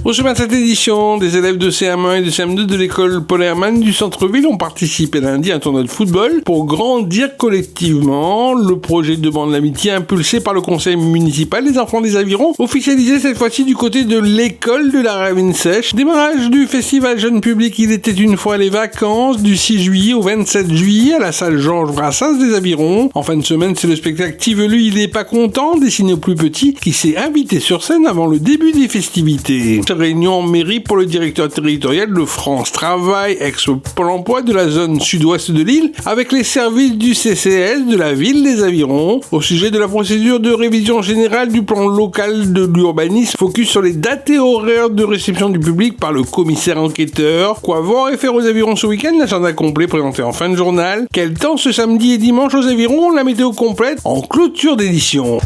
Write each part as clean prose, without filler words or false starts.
Au sommet de cette édition, des élèves de CM1 et de CM2 de l'école Paul Hermann du centre-ville ont participé lundi à un tournoi de football pour grandir collectivement. Le projet de banc de l'amitié impulsé par le conseil municipal des enfants des Avirons, officialisé cette fois-ci du côté de l'école de la Ravine Sèche. Démarrage du festival jeune public Il était une fois les vacances du 6 juillet au 27 juillet à la salle Georges Brassens des Avirons. En fin de semaine, c'est le spectacle Tivelu il est pas content, dessiné au plus petit, qui s'est invité sur scène avant le début des festivités. Réunion en mairie pour le directeur territorial de France Travail, ex-Pôle emploi de la zone sud-ouest de l'île, avec les services du CCS de la ville des Avirons, au sujet de la procédure de révision générale du plan local de l'urbanisme, focus sur les dates et horaires de réception du public par le commissaire enquêteur. Quoi voir et faire aux Avirons ce week-end? L'agenda complet présenté en fin de journal. Quel temps ce samedi et dimanche aux Avirons? La météo complète en clôture d'édition.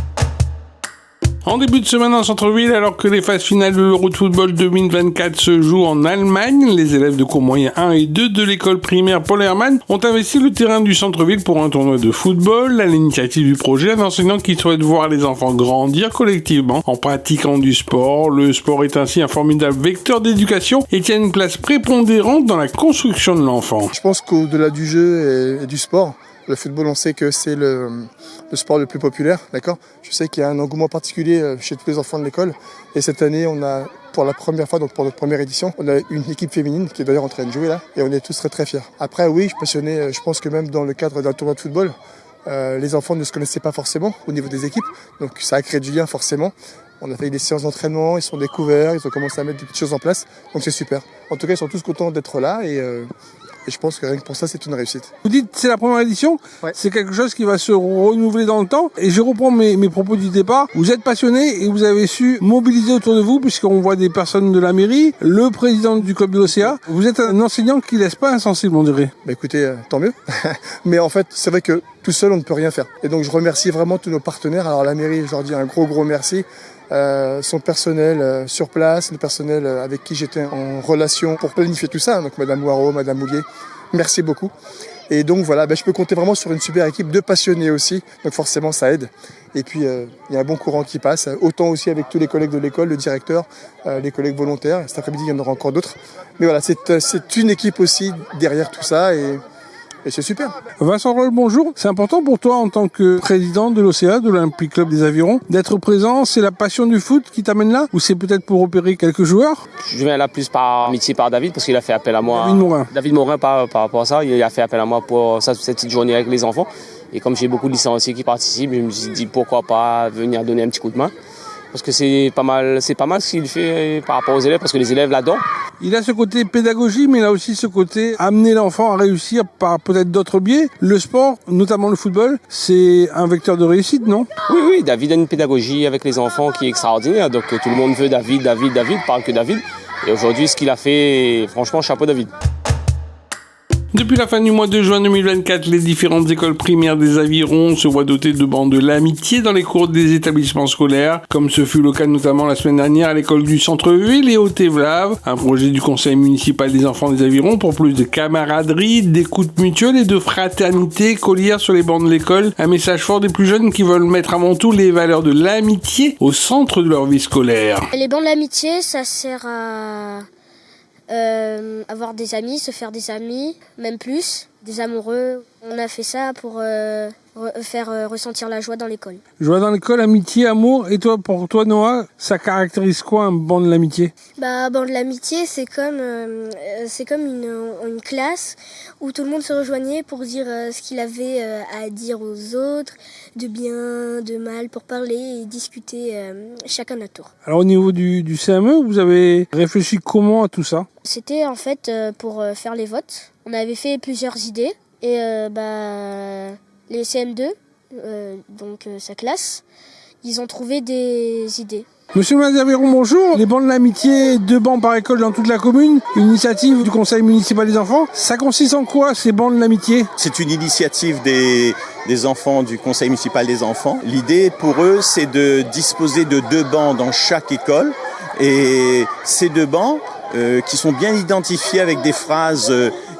En début de semaine en centre-ville, alors que les phases finales de l'Euro de football 2024 se jouent en Allemagne, les élèves de cours moyen 1 et 2 de l'école primaire Paul Hermann ont investi le terrain du centre-ville pour un tournoi de football. À l'initiative du projet, un enseignant qui souhaite voir les enfants grandir collectivement en pratiquant du sport. Le sport est ainsi un formidable vecteur d'éducation et tient une place prépondérante dans la construction de l'enfant. Je pense qu'au-delà du jeu et du sport, le football, on sait que c'est le sport le plus populaire, d'accord ? Je sais qu'il y a un engouement particulier chez tous les enfants de l'école. Et cette année, on a, pour la première fois, donc pour notre première édition, on a une équipe féminine qui est d'ailleurs en train de jouer là. Et on est tous très très fiers. Après, oui, je suis passionné. Je pense que même dans le cadre d'un tournoi de football, les enfants ne se connaissaient pas forcément au niveau des équipes. Donc ça a créé du lien forcément. On a fait des séances d'entraînement, ils sont découverts, ils ont commencé à mettre des petites choses en place. Donc c'est super. En tout cas, ils sont tous contents d'être là et je pense que rien que pour ça, c'est une réussite. Vous dites c'est la première édition, ouais. C'est quelque chose qui va se renouveler dans le temps. Et je reprends mes propos du départ. Vous êtes passionné et vous avez su mobiliser autour de vous, puisqu'on voit des personnes de la mairie, le président du club de l'OCA. Vous êtes un enseignant qui laisse pas insensible, on dirait. Bah écoutez, tant mieux. Mais en fait, c'est vrai que tout seul, on ne peut rien faire. Et donc, je remercie vraiment tous nos partenaires. Alors, la mairie, je leur dis un gros merci. Son personnel sur place, le personnel avec qui j'étais en relation pour planifier tout ça, donc Madame Waro, Madame Mouguet, merci beaucoup. Et donc voilà, je peux compter vraiment sur une super équipe de passionnés aussi, donc forcément ça aide. Et puis il y a un bon courant qui passe, autant aussi avec tous les collègues de l'école, le directeur, les collègues volontaires. Cet après-midi il y en aura encore d'autres. Mais voilà, c'est une équipe aussi derrière tout ça et c'est super. Vincent Roll, bonjour. C'est important pour toi en tant que président de l'OCA, de l'Olympique Club des Avirons, d'être présent. C'est la passion du foot qui t'amène là ou c'est peut-être pour opérer quelques joueurs? Je viens là plus par amitié par David parce qu'il a fait appel à moi. David Morin par rapport à ça, il a fait appel à moi pour cette petite journée avec les enfants. Et comme j'ai beaucoup de licenciés qui participent, je me suis dit pourquoi pas venir donner un petit coup de main. Parce que c'est pas mal ce qu'il fait par rapport aux élèves, parce que les élèves l'adorent. Il a ce côté pédagogie, mais il a aussi ce côté amener l'enfant à réussir par peut-être d'autres biais. Le sport, notamment le football, c'est un vecteur de réussite, non? Oui, David a une pédagogie avec les enfants qui est extraordinaire. Donc tout le monde veut David, parle que David. Et aujourd'hui, ce qu'il a fait, franchement, chapeau David. Depuis la fin du mois de juin 2024, les différentes écoles primaires des Avirons se voient dotées de bancs de l'amitié dans les cours des établissements scolaires, comme ce fut le cas notamment la semaine dernière à l'école du centre-ville et au Tévlave, un projet du conseil municipal des enfants des Avirons pour plus de camaraderie, d'écoute mutuelle et de fraternité collèrent sur les bancs de l'école, un message fort des plus jeunes qui veulent mettre avant tout les valeurs de l'amitié au centre de leur vie scolaire. Les bancs de l'amitié, ça sert à avoir des amis, se faire des amis, même plus, des amoureux. On a fait ça pour faire ressentir la joie dans l'école. Joie dans l'école, amitié, amour. Et toi, pour toi, Noah, ça caractérise quoi un banc de l'amitié? Banc de l'amitié, c'est comme une classe où tout le monde se rejoignait pour dire ce qu'il avait à dire aux autres, de bien, de mal, pour parler et discuter chacun à tour. Alors au niveau du CME, vous avez réfléchi comment à tout ça? C'était en fait pour faire les votes. On avait fait plusieurs idées et les CM2, donc sa classe, ils ont trouvé des idées. Monsieur le maire d'Aveyron, bonjour. Les bancs de l'amitié, 2 bancs par école dans toute la commune, une initiative du conseil municipal des enfants. Ça consiste en quoi ces bancs de l'amitié? C'est une initiative des enfants du conseil municipal des enfants. L'idée pour eux, c'est de disposer de 2 bancs dans chaque école. Et ces 2 bancs qui sont bien identifiés avec des phrases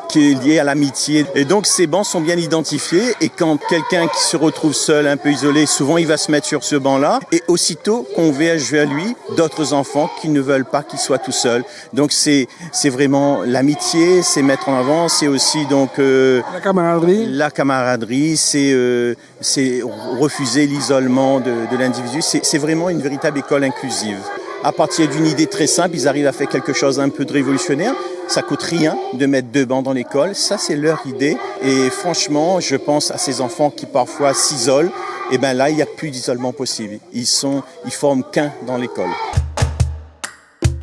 qui est lié à l'amitié. Et donc ces bancs sont bien identifiés et quand quelqu'un qui se retrouve seul, un peu isolé, souvent il va se mettre sur ce banc-là et aussitôt converge vers lui d'autres enfants qui ne veulent pas qu'il soit tout seul. Donc c'est vraiment l'amitié, c'est mettre en avant, c'est aussi donc la camaraderie, c'est refuser l'isolement de l'individu. C'est vraiment une véritable école inclusive. À partir d'une idée très simple, ils arrivent à faire quelque chose un peu de révolutionnaire. Ça coûte rien de mettre 2 bancs dans l'école. Ça, c'est leur idée. Et franchement, je pense à ces enfants qui parfois s'isolent. Et ben là, il n'y a plus d'isolement possible. Ils forment qu'un dans l'école.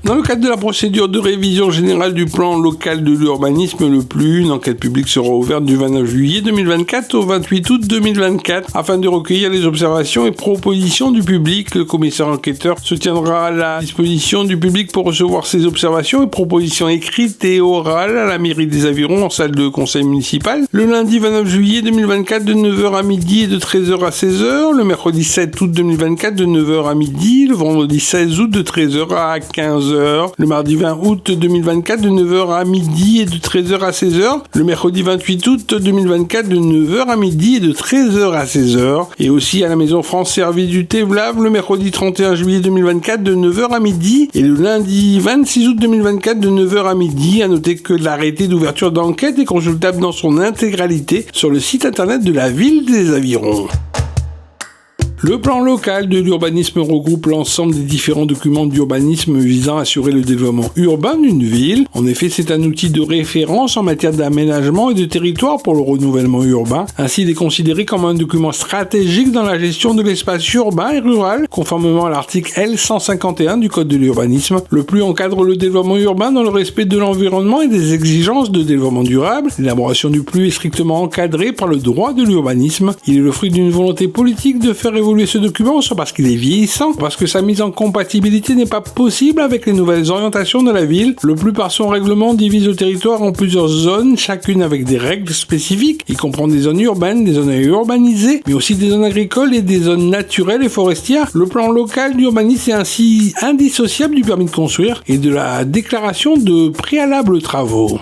Dans le cadre de la procédure de révision générale du plan local de l'urbanisme, le PLU, une enquête publique sera ouverte du 29 juillet 2024 au 28 août 2024 afin de recueillir les observations et propositions du public. Le commissaire enquêteur se tiendra à la disposition du public pour recevoir ses observations et propositions écrites et orales à la mairie des Avirons en salle de conseil municipal le lundi 29 juillet 2024 de 9h à midi et de 13h à 16h, le mercredi 7 août 2024 de 9h à midi, le vendredi 16 août de 13h à 15h, le mardi 20 août 2024 de 9h à midi et de 13h à 16h, le mercredi 28 août 2024 de 9h à midi et de 13h à 16h, et aussi à la Maison France Service du Thévlave le mercredi 31 juillet 2024 de 9h à midi et le lundi 26 août 2024 de 9h à midi. À noter que l'arrêté d'ouverture d'enquête est consultable dans son intégralité sur le site internet de la ville des Avirons. Le plan local de l'urbanisme regroupe l'ensemble des différents documents d'urbanisme visant à assurer le développement urbain d'une ville. En effet, c'est un outil de référence en matière d'aménagement et de territoire pour le renouvellement urbain. Ainsi, il est considéré comme un document stratégique dans la gestion de l'espace urbain et rural, conformément à l'article L151 du Code de l'urbanisme. Le PLU encadre le développement urbain dans le respect de l'environnement et des exigences de développement durable. L'élaboration du PLU est strictement encadrée par le droit de l'urbanisme. Il est le fruit d'une volonté politique de faire évoluer ce document, soit parce qu'il est vieillissant, parce que sa mise en compatibilité n'est pas possible avec les nouvelles orientations de la ville. Le PLU, par son règlement, divise le territoire en plusieurs zones, chacune avec des règles spécifiques. Il comprend des zones urbaines, des zones urbanisées, mais aussi des zones agricoles et des zones naturelles et forestières. Le plan local d'urbanisme est ainsi indissociable du permis de construire et de la déclaration de préalables travaux.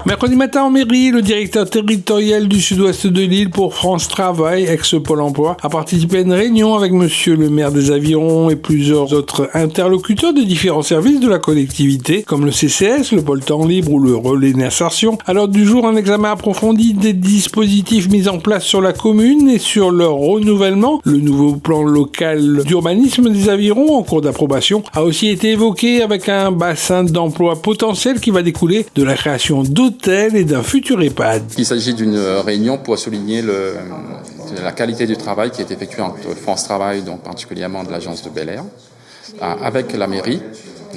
Mercredi matin en mairie, le directeur territorial du sud-ouest de l'île pour France Travail, ex-Pôle emploi, a participé à une réunion avec monsieur le maire des Avirons et plusieurs autres interlocuteurs de différents services de la collectivité, comme le CCS, le pôle temps libre ou le relais d'insertion. À l'ordre du jour, un examen approfondi des dispositifs mis en place sur la commune et sur leur renouvellement. Le nouveau plan local d'urbanisme des Avirons, en cours d'approbation, a aussi été évoqué avec un bassin d'emploi potentiel qui va découler de la création d'hôtels et d'un futur EHPAD. Il s'agit d'une réunion pour souligner la qualité du travail qui est effectué entre France Travail, donc particulièrement de l'agence de Bel Air, avec la mairie,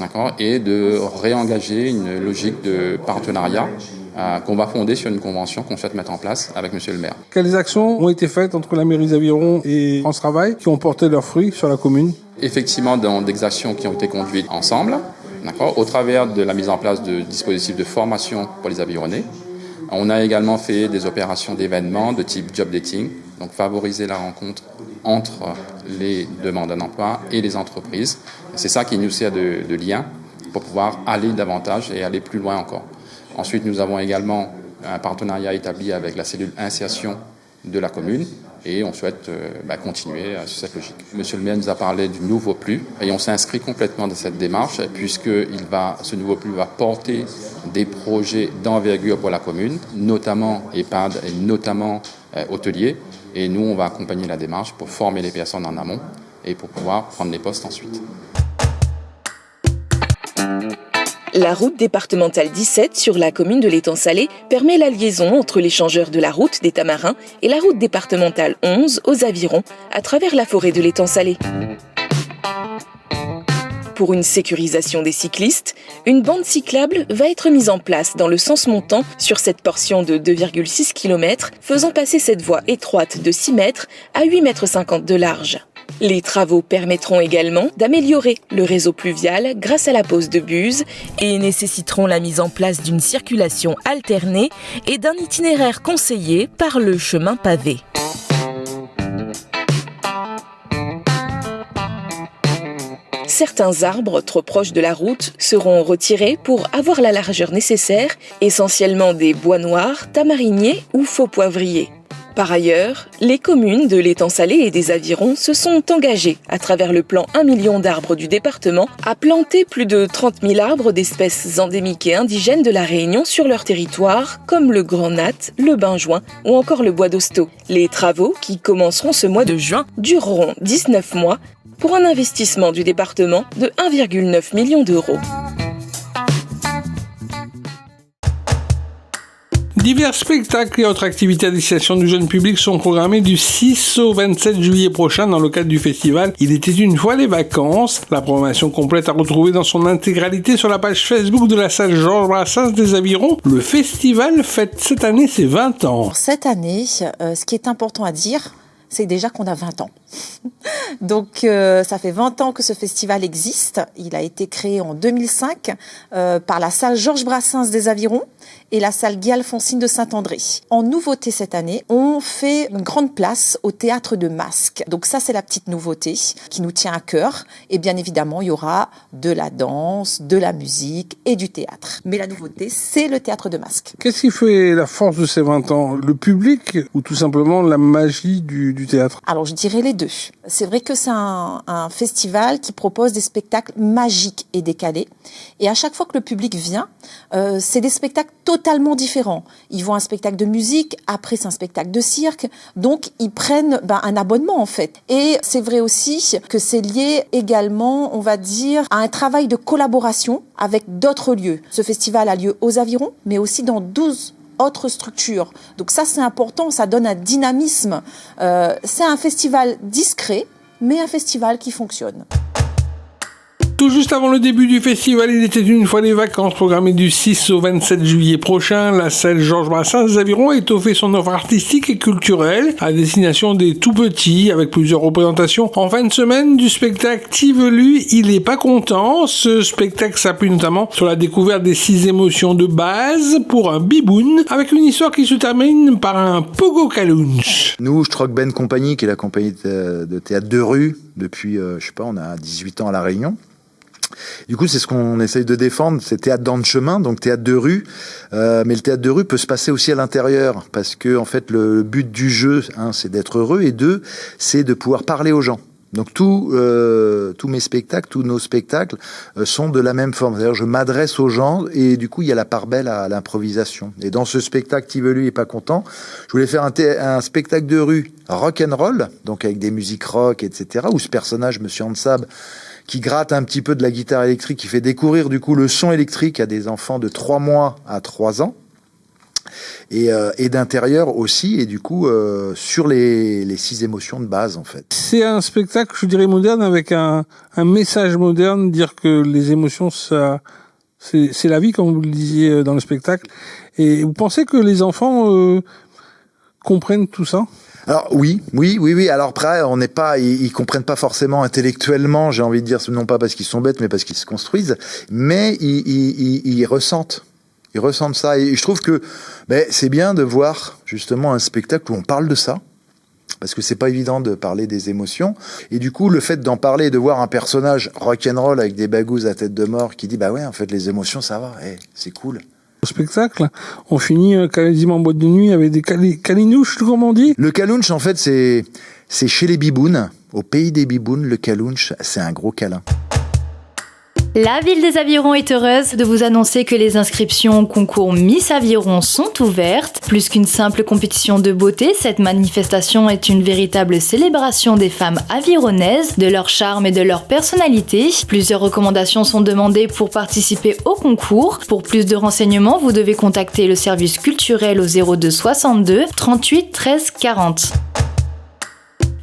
d'accord, et de réengager une logique de partenariat qu'on va fonder sur une convention qu'on souhaite mettre en place avec monsieur le maire. Quelles actions ont été faites entre la mairie des Avirons et France Travail qui ont porté leurs fruits sur la commune? Effectivement, des actions qui ont été conduites ensemble, d'accord, au travers de la mise en place de dispositifs de formation pour les Avironnais. On a également fait des opérations d'événements de type job dating, donc favoriser la rencontre entre les demandeurs d'emploi et les entreprises. C'est ça qui nous sert de lien pour pouvoir aller davantage et aller plus loin encore. Ensuite, nous avons également un partenariat établi avec la cellule insertion de la commune et on souhaite continuer sur cette logique. Monsieur le maire nous a parlé du nouveau PLU et on s'inscrit complètement dans cette démarche puisque ce nouveau PLU va porter des projets d'envergure pour la commune, notamment EHPAD et notamment hôteliers. Et nous, on va accompagner la démarche pour former les personnes en amont et pour pouvoir prendre les postes ensuite. La route départementale 17 sur la commune de l'Étang-Salé permet la liaison entre l'échangeur de la route des Tamarins et la route départementale 11 aux Avirons à travers la forêt de l'Étang-Salé. Pour une sécurisation des cyclistes, une bande cyclable va être mise en place dans le sens montant sur cette portion de 2,6 km, faisant passer cette voie étroite de 6 mètres à 8,50 m de large. Les travaux permettront également d'améliorer le réseau pluvial grâce à la pose de buses et nécessiteront la mise en place d'une circulation alternée et d'un itinéraire conseillé par le chemin pavé. certains arbres trop proches de la route seront retirés pour avoir la largeur nécessaire, essentiellement des bois noirs, tamariniers ou faux poivriers. Par ailleurs, les communes de l'étang salé et des Avirons se sont engagées, à travers le plan 1 million d'arbres du département, à planter plus de 30 000 arbres d'espèces endémiques et indigènes de la Réunion sur leur territoire, comme le grand nat, le benjoin ou encore le bois d'hosto. Les travaux, qui commenceront ce mois de juin, dureront 19 mois, pour un investissement du département de 1,9 million d'euros. Divers spectacles et autres activités à destination du jeune public sont programmés du 6 au 27 juillet prochain dans le cadre du festival Il était une fois les vacances. La programmation complète à retrouver dans son intégralité sur la page Facebook de la salle Georges Brassens des Avirons. Le festival fête cette année ses 20 ans. Cette année, ce qui est important à dire, c'est déjà qu'on a 20 ans. Donc, ça fait 20 ans que ce festival existe. Il a été créé en 2005 par la salle Georges Brassens des Avirons et la salle Guy Alphonsine de Saint-André. En nouveauté cette année, on fait une grande place au théâtre de masques. Donc ça, c'est la petite nouveauté qui nous tient à cœur. Et bien évidemment, il y aura de la danse, de la musique et du théâtre. Mais la nouveauté, c'est le théâtre de masques. Qu'est-ce qui fait la force de ces 20 ans? Le public ou tout simplement la magie du théâtre? Alors, je dirais les deux. C'est vrai que c'est un festival qui propose des spectacles magiques et décalés. Et à chaque fois que le public vient, c'est des spectacles totalement différents. Ils voient un spectacle de musique, après c'est un spectacle de cirque, donc ils prennent un abonnement en fait. Et c'est vrai aussi que c'est lié également, on va dire, à un travail de collaboration avec d'autres lieux. Ce festival a lieu aux Avirons, mais aussi dans 12 autres structures. Donc ça c'est important, ça donne un dynamisme. C'est un festival discret, mais un festival qui fonctionne. Tout juste avant le début du festival, il était une fois les vacances programmées du 6 au 27 juillet prochain. La salle Georges Brassens des Avirons a étoffé son offre artistique et culturelle à destination des tout-petits avec plusieurs représentations. En fin de semaine, du spectacle Tivelu, il est pas content. Ce spectacle s'appuie notamment sur la découverte des 6 émotions de base pour un biboun avec une histoire qui se termine par un pogo kalunch. Nous, Stroke Ben Compagnie, qui est la compagnie de théâtre de rue depuis, on a 18 ans à La Réunion. Du coup, c'est ce qu'on essaye de défendre, c'est théâtre dans le chemin, donc théâtre de rue. Mais le théâtre de rue peut se passer aussi à l'intérieur, parce que en fait, le but du jeu, c'est d'être heureux, et 2, c'est de pouvoir parler aux gens. Donc tous mes spectacles, tous nos spectacles sont de la même forme. C'est-à-dire, je m'adresse aux gens, et du coup, il y a la part belle à l'improvisation. Et dans ce spectacle, Tivelu est pas content. Je voulais faire un spectacle de rue rock and roll, donc avec des musiques rock, etc. Où ce personnage, Monsieur Hansab, qui gratte un petit peu de la guitare électrique, qui fait découvrir du coup le son électrique à des enfants de 3 mois à 3 ans, et d'intérieur aussi, et du coup sur les 6 émotions de base en fait. C'est un spectacle, je dirais, moderne, avec un message moderne, dire que les émotions, ça, c'est la vie, comme vous le disiez dans le spectacle. Et vous pensez que les enfants comprennent tout ça ? Alors oui. Alors après, ils comprennent pas forcément intellectuellement, j'ai envie de dire, non pas parce qu'ils sont bêtes, mais parce qu'ils se construisent. Mais ils ressentent ça. Et je trouve que c'est bien de voir justement un spectacle où on parle de ça, parce que c'est pas évident de parler des émotions. Et du coup, le fait d'en parler, de voir un personnage rock'n'roll avec des bagouzes à tête de mort qui dit en fait les émotions ça va, c'est cool. Au spectacle, on finit quasiment en boîte de nuit avec des calinouches, comme on dit. Le kalunch, en fait, c'est chez les bibounes. Au pays des bibounes, le kalunch, c'est un gros câlin. La ville des Avirons est heureuse de vous annoncer que les inscriptions au concours Miss Aviron sont ouvertes. Plus qu'une simple compétition de beauté, cette manifestation est une véritable célébration des femmes avironnaises, de leur charme et de leur personnalité. Plusieurs recommandations sont demandées pour participer au concours. Pour plus de renseignements, vous devez contacter le service culturel au 02 62 38 13 40.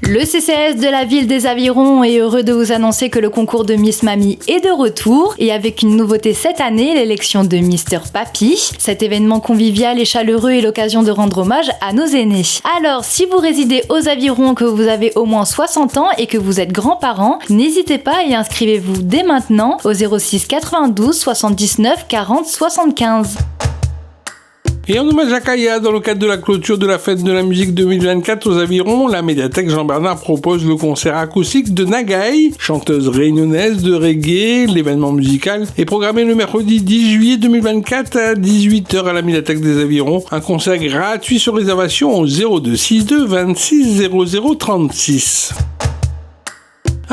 Le CCAS de la ville des Avirons est heureux de vous annoncer que le concours de Miss Mamie est de retour et avec une nouveauté cette année, l'élection de Mister Papy. Cet événement convivial et chaleureux est l'occasion de rendre hommage à nos aînés. Alors, si vous résidez aux Avirons, que vous avez au moins 60 ans et que vous êtes grands-parents, n'hésitez pas et inscrivez-vous dès maintenant au 06 92 79 40 75. Et en hommage à Kaya, dans le cadre de la clôture de la fête de la musique 2024 aux Avirons, la médiathèque Jean-Bernard propose le concert acoustique de Nagaï, chanteuse réunionnaise de reggae. L'événement musical est programmé le mercredi 10 juillet 2024 à 18h à la médiathèque des Avirons. Un concert gratuit sur réservation au 0262 26 00 36.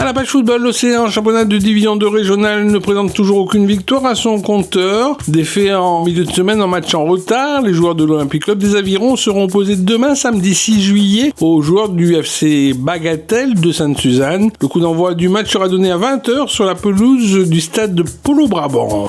À la page football, l'Océan, championnat de division 2 régional, ne présente toujours aucune victoire à son compteur. Défait en milieu de semaine en match en retard, les joueurs de l'Olympique Club des Avirons seront opposés demain samedi 6 juillet aux joueurs du FC Bagatelle de Sainte-Suzanne. Le coup d'envoi du match sera donné à 20h sur la pelouse du stade de Polo Brabant.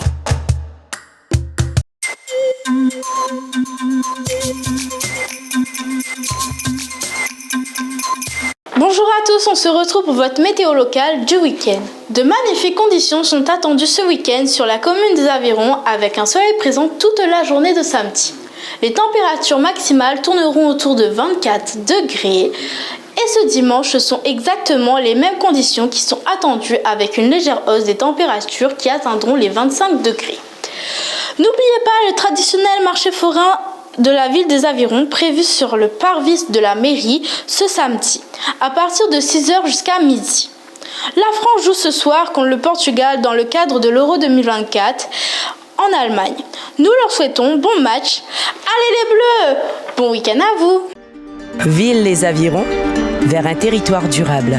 Bonjour à tous, on se retrouve pour votre météo locale du week-end. De magnifiques conditions sont attendues ce week-end sur la commune des Avirons avec un soleil présent toute la journée de samedi. Les températures maximales tourneront autour de 24 degrés et ce dimanche ce sont exactement les mêmes conditions qui sont attendues avec une légère hausse des températures qui atteindront les 25 degrés. N'oubliez pas le traditionnel marché forain de la ville des Avirons prévu sur le parvis de la mairie ce samedi, à partir de 6h jusqu'à midi. La France joue ce soir contre le Portugal dans le cadre de l'Euro 2024 en Allemagne. Nous leur souhaitons bon match. Allez les Bleus! Bon week-end à vous! Ville les Avirons, vers un territoire durable.